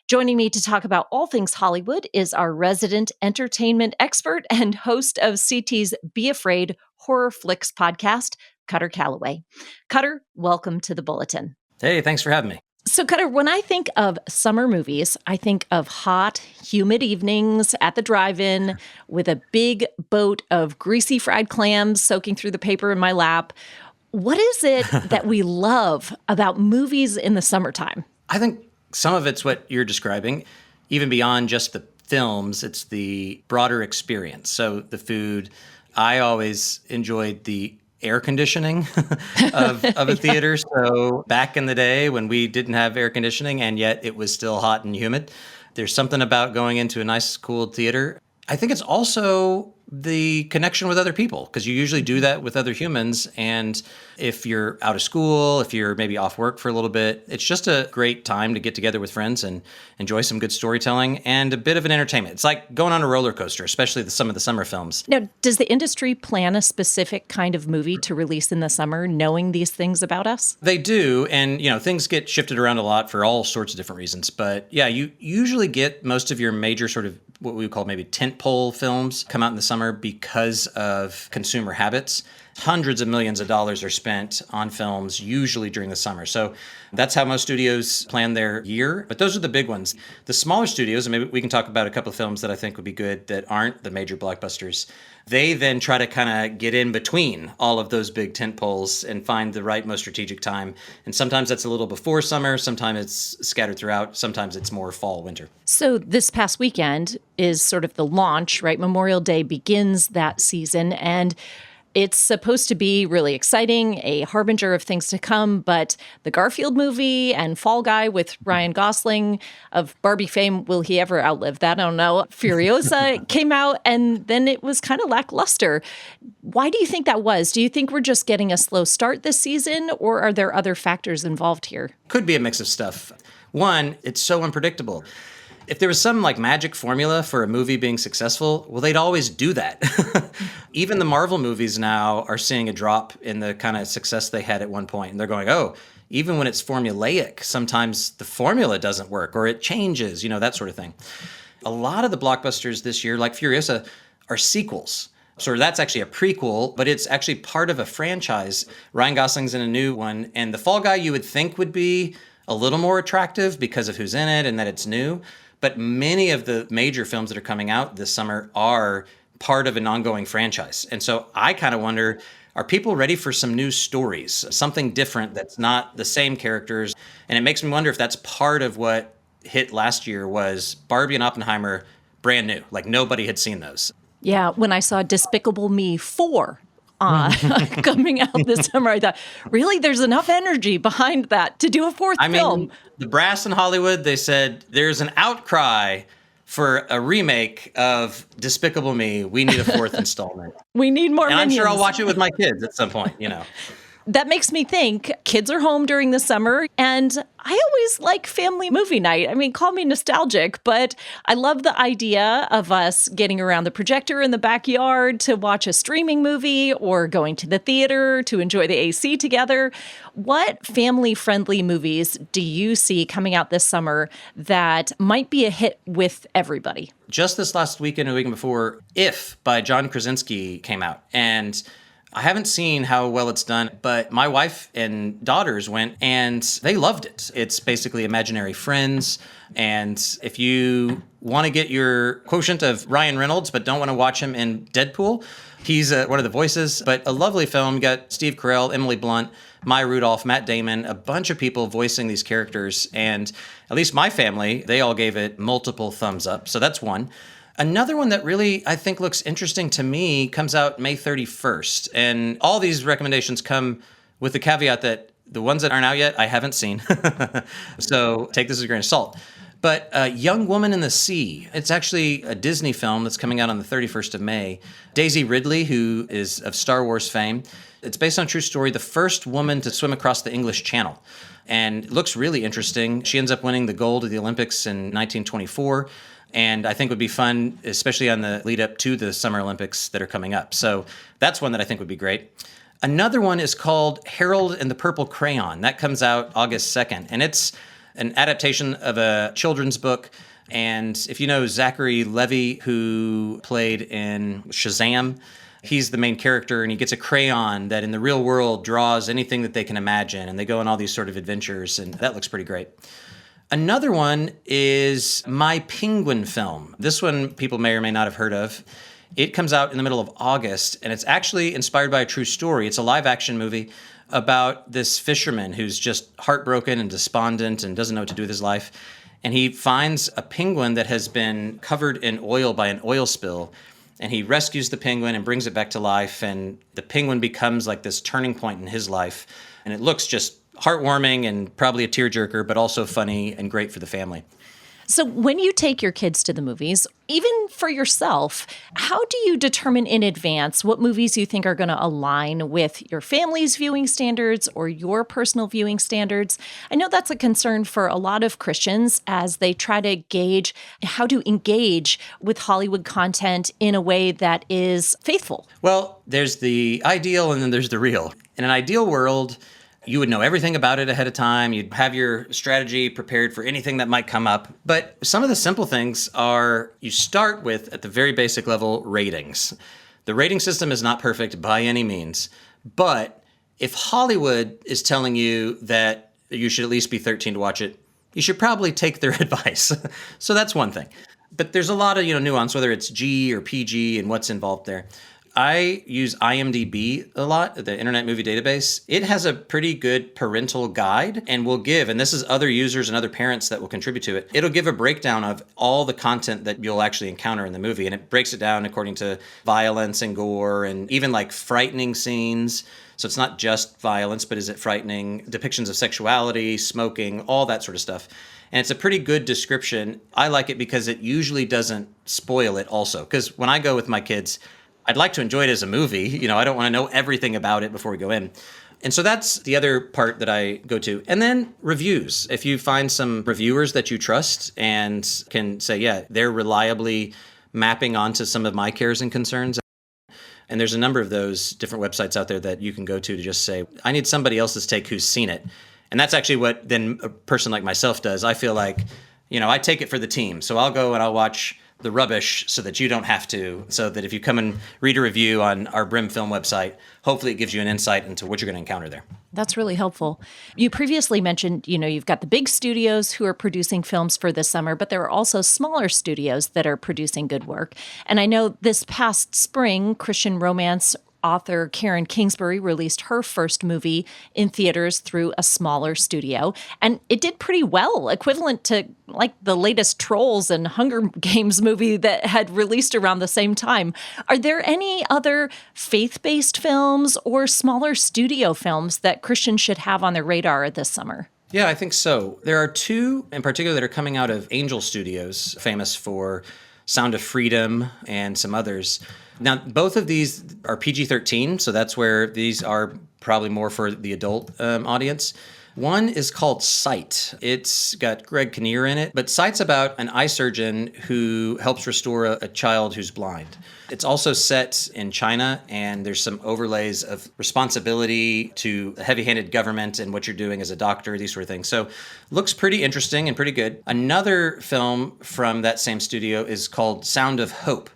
Speaker 2: Joining me to talk about all things Hollywood is our resident entertainment expert and host of CT's Be Afraid Horror Flicks podcast, Kutter Callaway. Kutter, welcome to the Bulletin.
Speaker 6: Hey, thanks for having me.
Speaker 2: So, Kutter, when I think of summer movies, I think of hot, humid evenings at the drive-in with a big boat of greasy fried clams soaking through the paper in my lap. What is it that we love about movies in the summertime?
Speaker 6: I think some of it's what you're describing. Even beyond just the films, it's the broader experience. So the food, I always enjoyed the air conditioning of a theater. So back in the day when we didn't have air conditioning and yet it was still hot and humid, there's something about going into a nice, cool theater. I think it's also the connection with other people, because you usually do that with other humans. And if you're out of school, if you're maybe off work for a little bit, it's just a great time to get together with friends and enjoy some good storytelling and a bit of an entertainment. It's like going on a roller coaster, especially some of the summer films.
Speaker 2: Now, does the industry plan a specific kind of movie to release in the summer, knowing these things about us?
Speaker 6: They do. And, things get shifted around a lot for all sorts of different reasons. But yeah, you usually get most of your major sort of what we would call maybe tentpole films come out in the summer because of consumer habits. Hundreds of millions of dollars are spent on films, usually during the summer. So that's how most studios plan their year. But those are the big ones. The smaller studios, and maybe we can talk about a couple of films that I think would be good that aren't the major blockbusters. They then try to kind of get in between all of those big tent poles and find the right, most strategic time. And sometimes that's a little before summer, sometimes it's scattered throughout, sometimes it's more fall, winter.
Speaker 2: So this past weekend is sort of the launch, right? Memorial Day begins that season, and it's supposed to be really exciting, a harbinger of things to come, but the Garfield movie and Fall Guy with Ryan Gosling of Barbie fame, will he ever outlive that? I don't know. Furiosa came out, and then it was kind of lackluster. Why do you think that was? Do you think we're just getting a slow start this season, or are there other factors involved here?
Speaker 6: Could be a mix of stuff. One, it's so unpredictable. If there was some magic formula for a movie being successful, well, they'd always do that. Even the Marvel movies now are seeing a drop in the kind of success they had at one point. And they're going, even when it's formulaic, sometimes the formula doesn't work or it changes, that sort of thing. A lot of the blockbusters this year, like Furiosa, are sequels. So that's actually a prequel, but it's actually part of a franchise. Ryan Gosling's in a new one. And the Fall Guy you would think would be a little more attractive because of who's in it and that it's new. But many of the major films that are coming out this summer are part of an ongoing franchise. And so I kind of wonder, are people ready for some new stories, something different that's not the same characters? And it makes me wonder if that's part of what hit last year was Barbie and Oppenheimer, brand new. Like nobody had seen those.
Speaker 2: Yeah, when I saw Despicable Me 4 coming out this summer, I thought, really, there's enough energy behind that to do a fourth film.
Speaker 6: The brass in Hollywood, they said, there's an outcry for a remake of Despicable Me. We need a fourth installment.
Speaker 2: We need more
Speaker 6: and
Speaker 2: Minions.
Speaker 6: I'm sure I'll watch it with my kids at some point,
Speaker 2: That makes me think kids are home during the summer, and I always like family movie night. I mean, call me nostalgic, but I love the idea of us getting around the projector in the backyard to watch a streaming movie or going to the theater to enjoy the AC together. What family-friendly movies do you see coming out this summer that might be a hit with everybody?
Speaker 6: Just this last weekend or the weekend before, If by John Krasinski came out, and I haven't seen how well it's done, but my wife and daughters went and they loved it. It's basically imaginary friends. And if you want to get your quotient of Ryan Reynolds, but don't want to watch him in Deadpool, he's one of the voices. But a lovely film. You got Steve Carell, Emily Blunt, Maya Rudolph, Matt Damon, a bunch of people voicing these characters. And at least my family, they all gave it multiple thumbs up. So that's one. Another one that really, I think, looks interesting to me comes out May 31st. And all these recommendations come with the caveat that the ones that aren't out yet, I haven't seen. So take this as a grain of salt. But Young Woman in the Sea, it's actually a Disney film that's coming out on the 31st of May. Daisy Ridley, who is of Star Wars fame, it's based on a true story, the first woman to swim across the English Channel. And it looks really interesting. She ends up winning the gold at the Olympics in 1924. And I think would be fun, especially on the lead up to the Summer Olympics that are coming up. So that's one that I think would be great. Another one is called Harold and the Purple Crayon. That comes out August 2nd. And it's an adaptation of a children's book. And if you know Zachary Levi, who played in Shazam, he's the main character, and he gets a crayon that in the real world draws anything that they can imagine. And they go on all these sort of adventures. And that looks pretty great. Another one is My Penguin film. This one people may or may not have heard of. It comes out in the middle of August, and it's actually inspired by a true story. It's a live-action movie about this fisherman who's just heartbroken and despondent and doesn't know what to do with his life. And he finds a penguin that has been covered in oil by an oil spill, and he rescues the penguin and brings it back to life, and the penguin becomes like this turning point in his life. And it looks just heartwarming and probably a tearjerker, but also funny and great for the family.
Speaker 2: So when you take your kids to the movies, even for yourself, how do you determine in advance what movies you think are going to align with your family's viewing standards or your personal viewing standards? I know that's a concern for a lot of Christians as they try to gauge how to engage with Hollywood content in a way that is faithful.
Speaker 6: Well, there's the ideal and then there's the real. In an ideal world, you would know everything about it ahead of time. You'd have your strategy prepared for anything that might come up. But some of the simple things are you start with, at the very basic level, ratings. The rating system is not perfect by any means. But if Hollywood is telling you that you should at least be 13 to watch it, you should probably take their advice. So that's one thing. But there's a lot of nuance, whether it's G or PG and what's involved there. I use IMDb a lot, the Internet Movie Database. It has a pretty good parental guide and will give, and this is other users and other parents that will contribute to it, it'll give a breakdown of all the content that you'll actually encounter in the movie. And it breaks it down according to violence and gore and even like frightening scenes. So it's not just violence, but is it frightening? Depictions of sexuality, smoking, all that sort of stuff. And it's a pretty good description. I like it because it usually doesn't spoil it also. Because when I go with my kids, I'd like to enjoy it as a movie. I don't want to know everything about it before we go in. And so that's the other part that I go to. And then reviews. If you find some reviewers that you trust and can say, yeah, they're reliably mapping onto some of my cares and concerns. And there's a number of those different websites out there that you can go to just say, I need somebody else's take who's seen it. And that's actually what then a person like myself does. I feel like, I take it for the team. So I'll go and I'll watch the rubbish so that you don't have to, so that if you come and read a review on our Brim Film website, hopefully it gives you an insight into what you're going to encounter there.
Speaker 2: That's really helpful. You previously mentioned, you've got the big studios who are producing films for this summer, but there are also smaller studios that are producing good work. And I know this past spring, Christian romance author Karen Kingsbury released her first movie in theaters through a smaller studio, and it did pretty well, equivalent to like the latest Trolls and Hunger Games movie that had released around the same time. Are there any other faith-based films or smaller studio films that Christians should have on their radar this summer?
Speaker 6: Yeah, I think so. There are two in particular that are coming out of Angel Studios, famous for Sound of Freedom and some others. Now, both of these are PG-13, so that's where these are probably more for the adult audience. One is called Sight. It's got Greg Kinnear in it, but Sight's about an eye surgeon who helps restore a child who's blind. It's also set in China, and there's some overlays of responsibility to a heavy-handed government and what you're doing as a doctor, these sort of things. So looks pretty interesting and pretty good. Another film from that same studio is called Sound of Hope,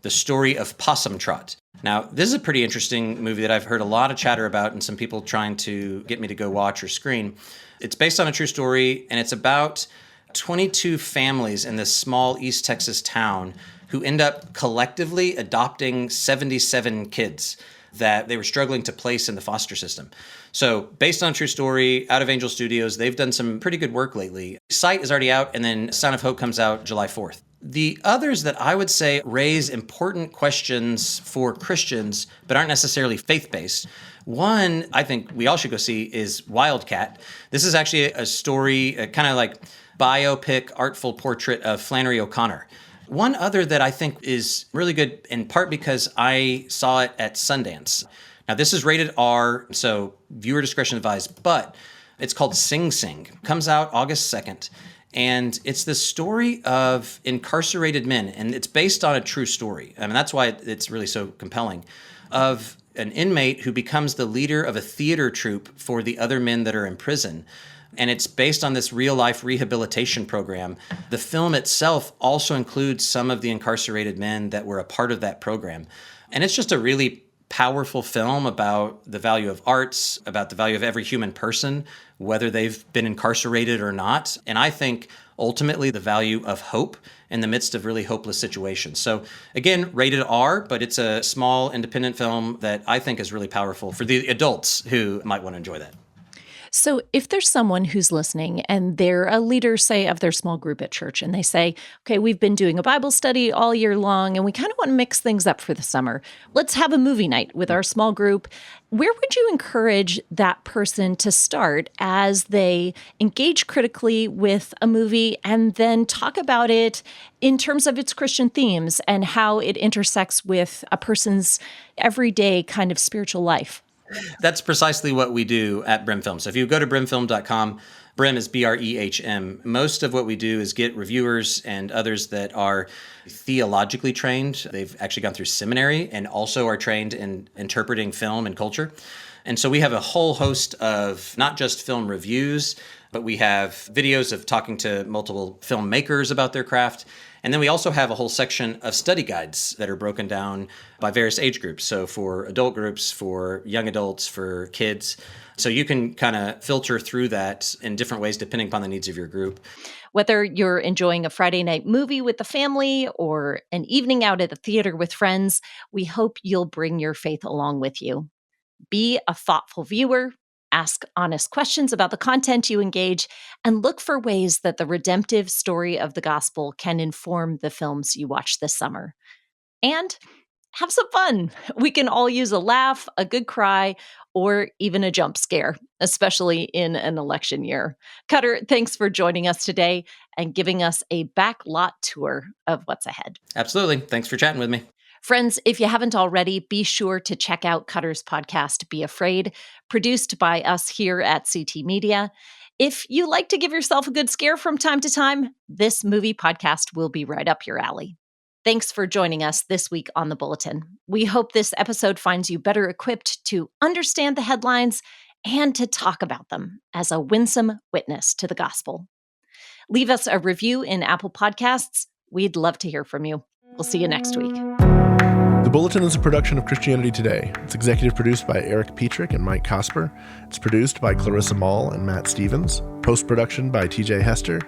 Speaker 6: the story of Possum Trot. Now, this is a pretty interesting movie that I've heard a lot of chatter about and some people trying to get me to go watch or screen. It's based on a true story, and it's about 22 families in this small East Texas town who end up collectively adopting 77 kids that they were struggling to place in the foster system. So based on a true story, out of Angel Studios, they've done some pretty good work lately. Sight is already out, and then Sound of Hope comes out July 4th. The others that I would say raise important questions for Christians, but aren't necessarily faith-based. One I think we all should go see is Wildcat. This is actually a story, kind of like biopic, artful portrait of Flannery O'Connor. One other that I think is really good, in part because I saw it at Sundance. Now, this is rated R, so viewer discretion advised, but it's called Sing Sing. Comes out August 2nd. And it's the story of incarcerated men, and it's based on a true story. I mean, that's why it's really so compelling, of an inmate who becomes the leader of a theater troupe for the other men that are in prison. And it's based on this real-life rehabilitation program. The film itself also includes some of the incarcerated men that were a part of that program. And it's just a really powerful film about the value of arts, about the value of every human person, whether they've been incarcerated or not. And I think ultimately the value of hope in the midst of really hopeless situations. So again, rated R, but it's a small independent film that I think is really powerful for the adults who might want to enjoy that.
Speaker 2: So, if there's someone who's listening and they're a leader, say, of their small group at church, and they say, okay, we've been doing a Bible study all year long, and we kind of want to mix things up for the summer. Let's have a movie night with our small group. Where would you encourage that person to start as they engage critically with a movie and then talk about it in terms of its Christian themes and how it intersects with a person's everyday kind of spiritual life?
Speaker 6: That's precisely what we do at Brimfilm. So if you go to brimfilm.com, Brim is Brehm. Most of what we do is get reviewers and others that are theologically trained. They've actually gone through seminary and also are trained in interpreting film and culture. And so we have a whole host of not just film reviews, but we have videos of talking to multiple filmmakers about their craft. And then we also have a whole section of study guides that are broken down by various age groups. So for adult groups, for young adults, for kids. So you can kind of filter through that in different ways depending upon the needs of your group.
Speaker 2: Whether you're enjoying a Friday night movie with the family or an evening out at the theater with friends, we hope you'll bring your faith along with you. Be a thoughtful viewer, ask honest questions about the content you engage, and look for ways that the redemptive story of the gospel can inform the films you watch this summer. And have some fun. We can all use a laugh, a good cry, or even a jump scare, especially in an election year. Kutter, thanks for joining us today and giving us a backlot tour of what's ahead.
Speaker 6: Absolutely. Thanks for chatting with me.
Speaker 2: Friends, if you haven't already, be sure to check out Kutter's podcast, Be Afraid, produced by us here at CT Media. If you like to give yourself a good scare from time to time, this movie podcast will be right up your alley. Thanks for joining us this week on The Bulletin. We hope this episode finds you better equipped to understand the headlines and to talk about them as a winsome witness to the gospel. Leave us a review in Apple Podcasts. We'd love to hear from you. We'll see you next week.
Speaker 5: The Bulletin is a production of Christianity Today. It's executive produced by Eric Petrick and Mike Cosper. It's produced by Clarissa Moll and Matt Stevens. Post-production by TJ Hester.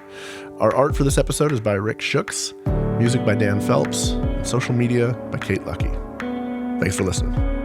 Speaker 5: Our art for this episode is by Rick Shooks. Music by Dan Phelps. And social media by Kate Lucky. Thanks for listening.